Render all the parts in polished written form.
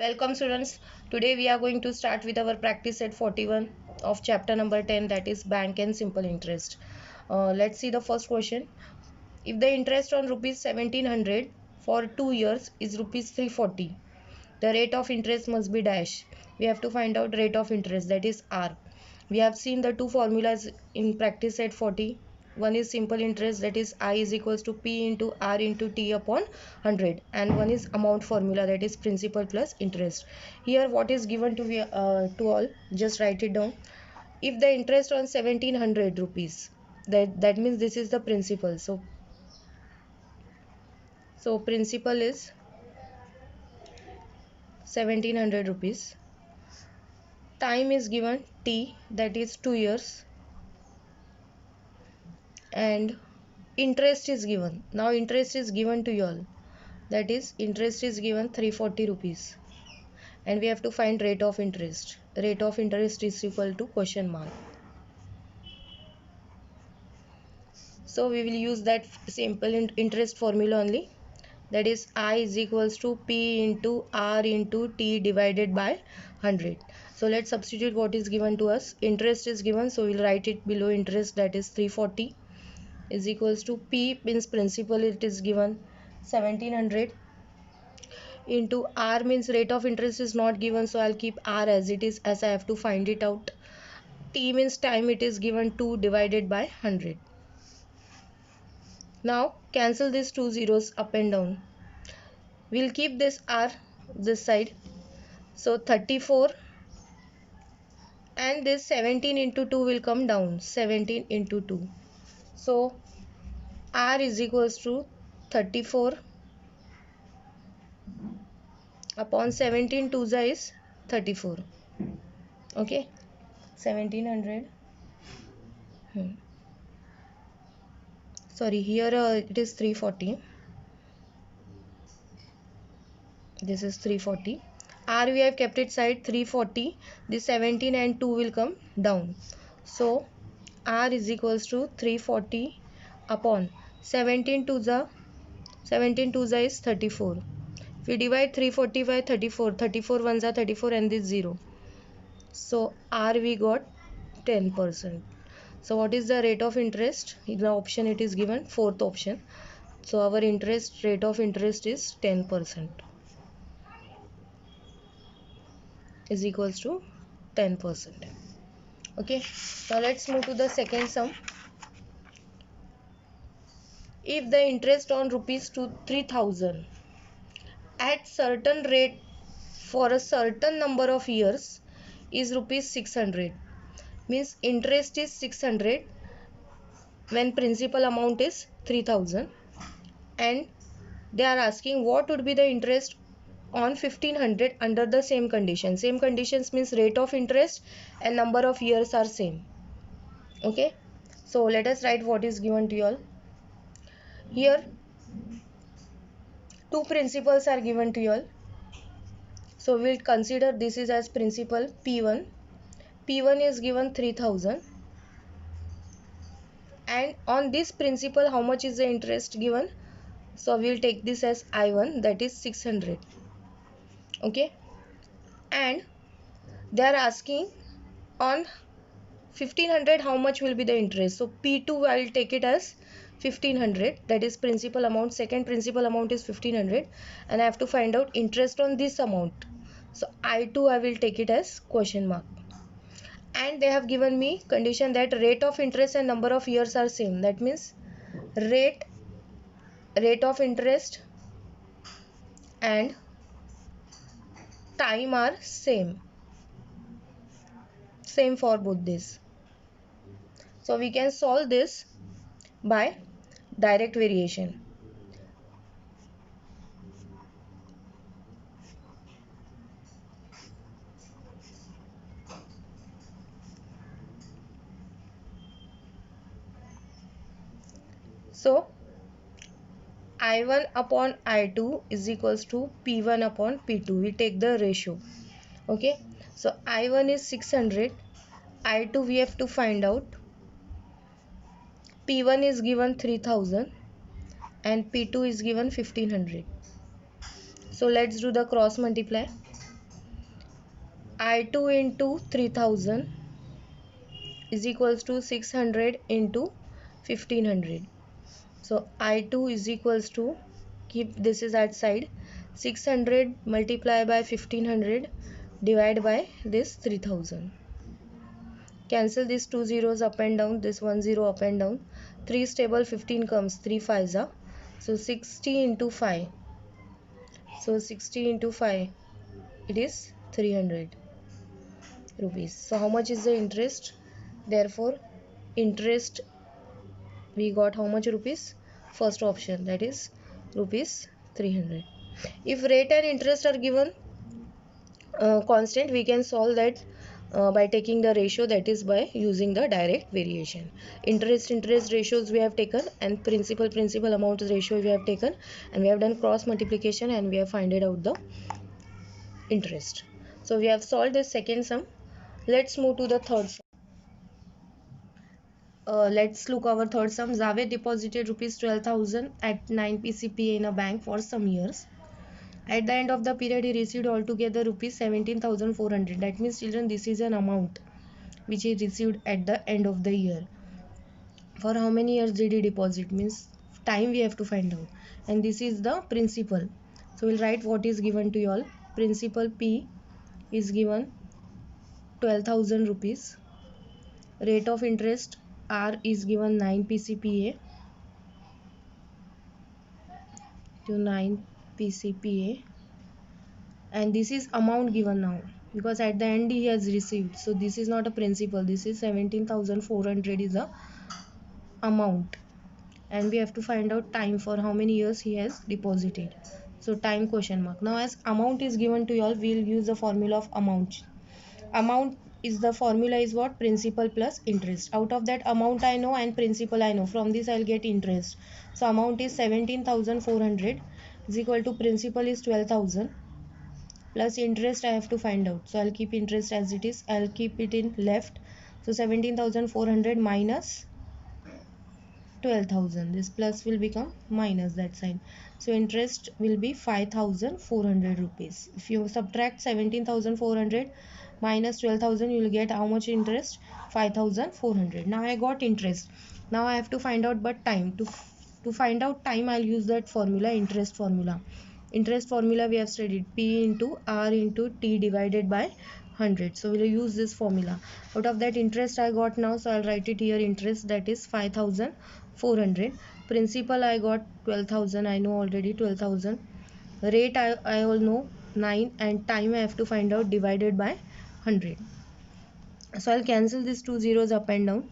Welcome students. Today we are going to start with our practice set 41 of chapter number 10, that is bank and simple interest. Let's see the first question. If the interest on rupees 1700 for 2 years is rupees 340, the rate of interest must be dash. We have to find out rate of interest, that is R. We have seen the two formulas in practice set 40. One is simple interest, that is I is equals to P into R into T upon 100, and one is amount formula, that is principal plus interest. Here what is given to all, just write it down. If the interest on 1700 rupees, that means this is the principal. So principal is 1700 rupees. Time is given T, that is 2 years, and interest is given. Now interest is given to you all, that is interest is given 340 rupees, and we have to find rate of interest. Rate of interest is equal to question mark. So we will use that simple interest formula only, that is I is equals to P into R into T divided by 100. So let's substitute what is given to us. Interest is given, so we'll write it below interest, that is 340 is equals to P means principal, it is given 1700, into R means rate of interest is not given, so I'll keep R as it is, as I have to find it out. T means time, it is given 2 divided by 100. Now cancel these two zeros up and down. We'll keep this R this side, so 34, and this 17 into 2 will come down, 17 into 2. So R is equals to 34 upon 17, 2 is 34. Okay, 1700. Sorry, here it is 340. This is 340. R we have kept it side 340. This 17 and 2 will come down. So R is equals to 340 upon 17 to the 17 to the is 34. If we divide 340 by 34, 34 ones are 34 and this 0. So R we got 10%. So what is the rate of interest? In the option it is given, fourth option. So our rate of interest is 10%, is equals to 10%. Okay, now let's move to the second sum. If the interest on rupees to 3000 at certain rate for a certain number of years is rupees 600, means interest is 600 when principal amount is 3000, and they are asking what would be the interest on 1500 under the same condition. Same conditions means rate of interest and number of years are same. Okay, so let us write what is given to you all. Here two principals are given to you all, so we'll consider this is as principal P1. P1 is given 3000, and on this principal how much is the interest given? So we'll take this as I1, that is 600. Okay, and they are asking on 1500 how much will be the interest. So P2 I will take it as 1500, that is principal amount. Second principal amount is 1500, and I have to find out interest on this amount. So I2 I will take it as question mark. And they have given me condition that rate of interest and number of years are same. That means rate of interest and time are same for both this. So we can solve this by direct variation. So I1 upon I2 is equals to P1 upon P2. We take the ratio. Okay, so I1 is 600, I2 we have to find out. P1 is given 3000 and P2 is given 1500. So let's do the cross multiply. I2 into 3000 is equals to 600 into 1500. So I2 is equals to, keep this is at side, 600 multiply by 1500 divide by this 3000. Cancel these two zeros up and down, this one zero up and down. 3 stable 15 comes, 3 5s are. So 60 into 5. So 60 into 5, it is 300 rupees. So how much is the interest? Therefore, interest we got how much rupees? First option, that is rupees 300. If rate and interest are given constant, we can solve that by taking the ratio, that is by using the direct variation. Interest ratios we have taken, and principal amount ratio we have taken, and we have done cross multiplication, and we have found out the interest. So we have solved this second sum. Let's move to the third sum. Let's look our third sum. Javed deposited rupees 12,000 at 9 PCPA in a bank for some years. At the end of the period, he received altogether rupees 17,400. That means, children, this is an amount which he received at the end of the year. For how many years did he deposit? Means time we have to find out. And this is the principal. So we'll write what is given to you all. Principal P is given 12,000 rupees. Rate of interest R is given 9 PCPA to 9 PCPA. And this is amount given now, because at the end he has received. So this is not a principal, this is 17,400 is the amount, and we have to find out time for how many years he has deposited. So time question mark. Now as amount is given to you all, we will use the formula of amount. Amount is the formula is what? Principal plus interest. Out of that, amount I know and principal I know. From this I'll get interest. So amount is 17,400 is equal to principal is 12,000 plus interest I have to find out. So I'll keep interest as it is. I'll keep it in left. So 17,400 minus 12,000. This plus will become minus that sign. So interest will be 5,400 rupees. If you subtract 17,400 minus 12,000, you will get how much interest? 5,400. Now I got interest. Now I have to find out but time. To find out time, I'll use that formula, interest formula. Interest formula we have studied, P into R into T divided by 100. So we'll use this formula. Out of that interest I got now, so I'll write it here. Interest, that is 5,400. Principal I got 12,000. I know already 12,000. Rate I all know 9, and time I have to find out divided by 100. So I'll cancel these two zeros up and down.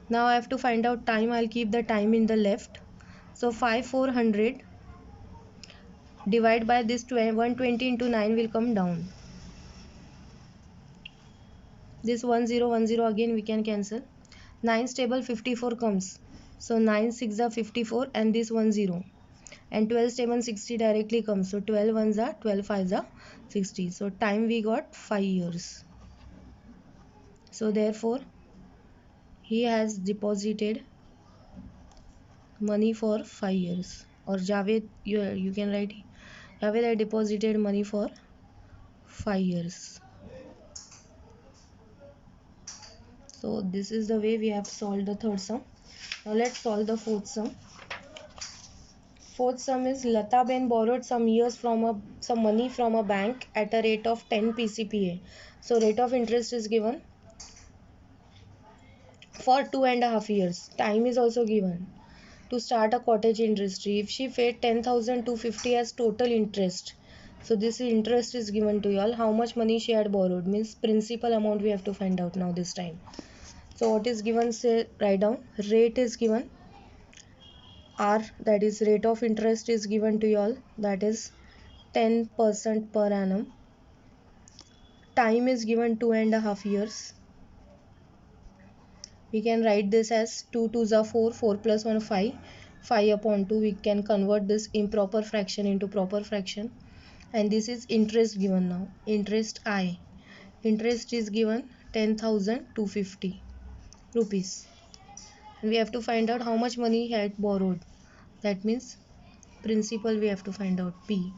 Now I have to find out time. I'll keep the time in the left. So 5,400 divide by this 120 into 9 will come down. This 1010 again we can cancel. 9 stable 54 comes. So 9 6 are 54 and this 10. And 12 stable 60 directly comes. So 12 ones are 12 5s are 60. So time we got 5 years. So therefore he has deposited money for 5 years. Or Javed, you can write Javed I deposited money for 5 years. So this is the way we have solved the third sum. Now let's solve the fourth sum. Fourth sum is Lata Ben borrowed some money from a bank at a rate of 10 PCPA. So rate of interest is given for 2.5 years. Time is also given to start a cottage industry. If she paid 10,250 as total interest, so this interest is given to you all. How much money she had borrowed, means principal amount we have to find out now this time. So what is given, say write down. Rate is given R, that is rate of interest is given to you all, that is 10% per annum. Time is given 2.5 years. We can write this as 2 2s are 4, 4 plus 1 5, 5 upon 2. We can convert this improper fraction into proper fraction. And this is interest given now. Interest I. Interest is given 10,250 rupees. And we have to find out how much money he had borrowed. That means principal we have to find out, P.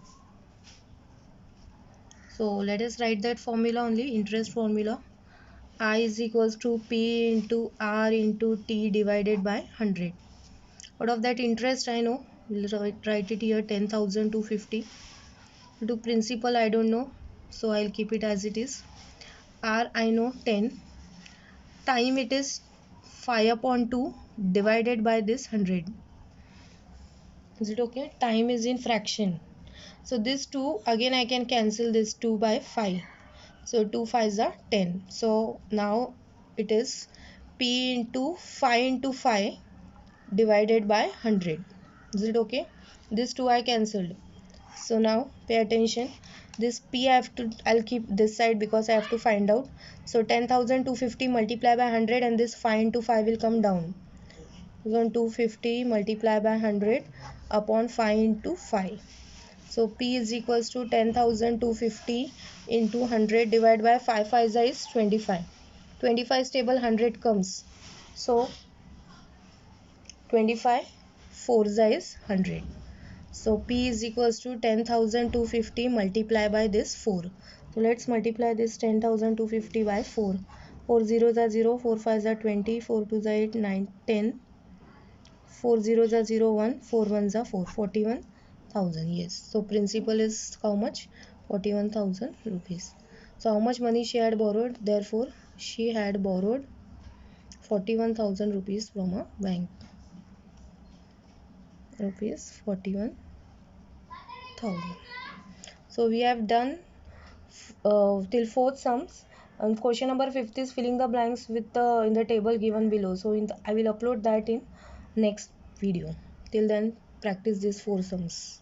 So let us write that formula only, interest formula. I is equals to P into R into T divided by 100. Out of that interest I know, we'll write it here 10,250. To principal I don't know, so I'll keep it as it is. R I know 10. Time it is 5 upon 2 divided by this 100. Is it okay? Time is in fraction. So this 2 again I can cancel this 2 by 5. So 2 5s are 10. So now it is P into 5 into 5 divided by 100. Is it okay? This 2 I cancelled. So now pay attention. This P I'll keep this side because I have to find out. So 10,250 multiply by 100 and this 5 into 5 will come down. 250 multiply by 100 upon 5 into 5. So P is equals to 10,250 into 100 divided by 5 5 is 25. 25 stable 100 comes. So 25 4 is 100. So P is equals to 10,250 multiply by this 4. So let's multiply this 10,250 by 4. 4 zeros are 0, 4 5s are 20, 4 2s are 8, 9, 10. 4 zeros are 0, 1, 4 1s are 4, 41,000. Yes. So principal is how much? 41,000 rupees. So how much money she had borrowed? Therefore, she had borrowed 41,000 rupees from a bank. Rupees 41,000. So we have done till fourth sums. And question number 5 is filling the blanks with in the table given below. So I will upload that in next video. Till then, practice these 4 sums.